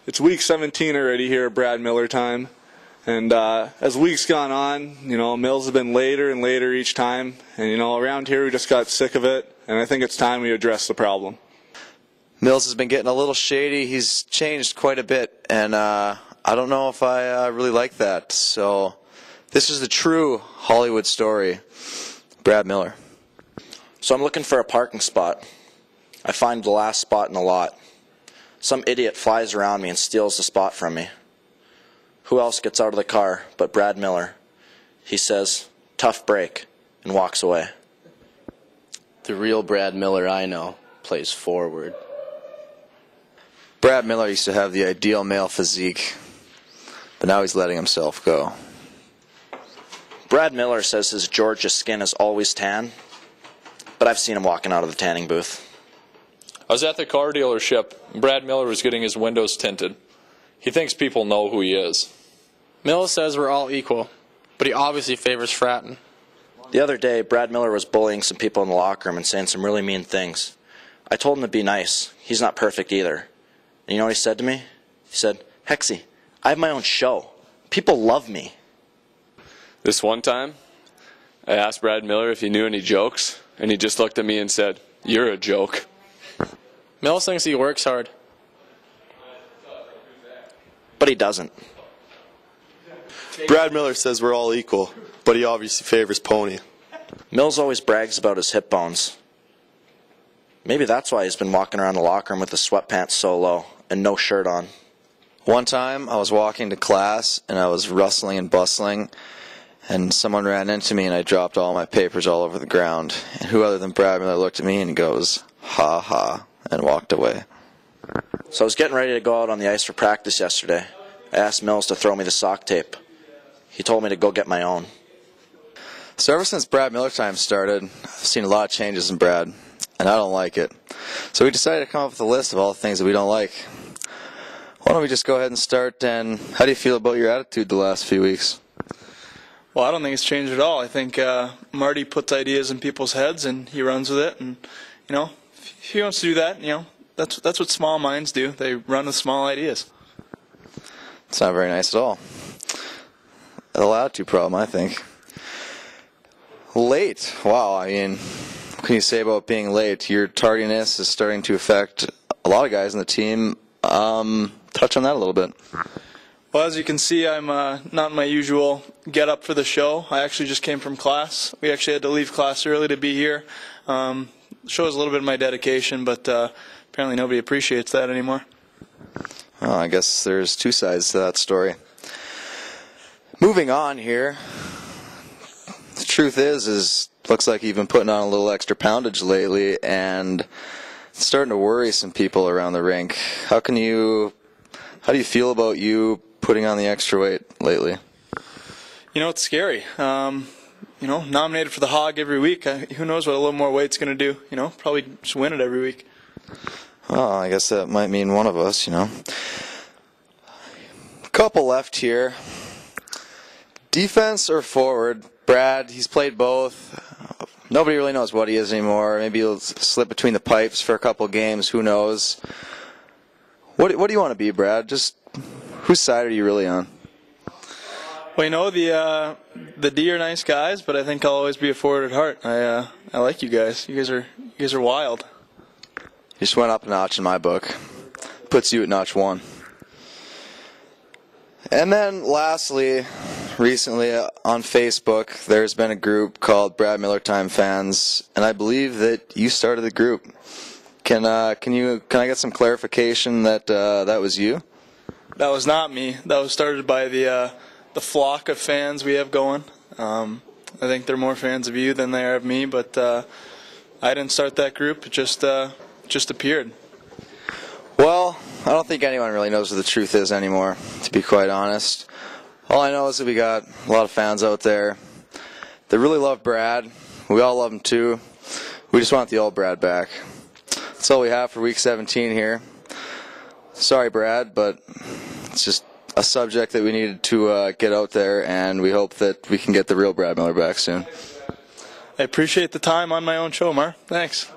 It's week 17 already here at Brad Miller time, and as weeks gone on, Mills have been later and later each time, and around here we just got sick of it, and I think it's time we address the problem. Mills has been getting a little shady. He's changed quite a bit, and I don't know if I really like that. So this is the true Hollywood story. Brad Miller. So I'm looking for a parking spot. I find the last spot in the lot. Some idiot flies around me and steals the spot from me. Who else gets out of the car but Brad Miller? He says, "Tough break," and walks away. The real Brad Miller I know plays forward. Brad Miller used to have the ideal male physique, but now he's letting himself go. Brad Miller says his Georgia skin is always tan, but I've seen him walking out of the tanning booth. I was at the car dealership. Brad Miller was getting his windows tinted. He thinks people know who he is. Miller says we're all equal, but he obviously favors fratting. The other day, Brad Miller was bullying some people in the locker room and saying some really mean things. I told him to be nice. He's not perfect either. And you know what he said to me? He said, "Hexy, I have my own show. People love me." This one time, I asked Brad Miller if he knew any jokes, and he just looked at me and said, "You're a joke." Mills thinks he works hard. But he doesn't. Brad Miller says we're all equal, but he obviously favors Pony. Mills always brags about his hip bones. Maybe that's why he's been walking around the locker room with the sweatpants so low and no shirt on. One time I was walking to class and I was rustling and bustling, and someone ran into me and I dropped all my papers all over the ground. And who other than Brad Miller looked at me and goes, "Ha ha," and walked away. So I was getting ready to go out on the ice for practice yesterday. I asked Mills to throw me the sock tape. He told me to go get my own. So ever since Brad Miller time started, I've seen a lot of changes in Brad, and I don't like it. So we decided to come up with a list of all the things that we don't like. Why don't we just go ahead and start, and how do you feel about your attitude the last few weeks? Well, I don't think it's changed at all. I think Marty puts ideas in people's heads and he runs with it, and if he wants to do that, that's what small minds do. They run with small ideas. It's not very nice at all. A attitude problem, I think. Late. Wow, I mean, what can you say about being late? Your tardiness is starting to affect a lot of guys in the team. Touch on that a little bit. Well, as you can see, I'm not in my usual get up for the show. I actually just came from class. We actually had to leave class early to be here. Shows a little bit of my dedication, but apparently nobody appreciates that anymore. Well, I guess there's two sides to that story. Moving on here. The truth is looks like you've been putting on a little extra poundage lately, and it's starting to worry some people around the rink. How do you feel about you putting on the extra weight lately? It's scary. Nominated for the Hog every week. Who knows what a little more weight's going to do? Probably just win it every week. Well, I guess that might mean one of us, Couple left here. Defense or forward? Brad, he's played both. Nobody really knows what he is anymore. Maybe he'll slip between the pipes for a couple games. Who knows? What do you want to be, Brad? Just whose side are you really on? Well, the D are nice guys, but I think I'll always be a forward at heart. I like you guys. You guys are wild. You just went up a notch in my book. Puts you at notch 1. And then lastly, recently on Facebook, there's been a group called Brad Miller Time Fans, and I believe that you started the group. Can I get some clarification that that was you? That was not me. That was started by the flock of fans we have going. I think they're more fans of you than they are of me, but I didn't start that group. It just appeared. Well, I don't think anyone really knows what the truth is anymore, to be quite honest. All I know is that we got a lot of fans out there that really love Brad. We all love him too. We just want the old Brad back. That's all we have for week 17 here. Sorry, Brad, but it's just a subject that we needed to get out there, and we hope that we can get the real Brad Miller back soon. I appreciate the time on my own show, Mar. Thanks.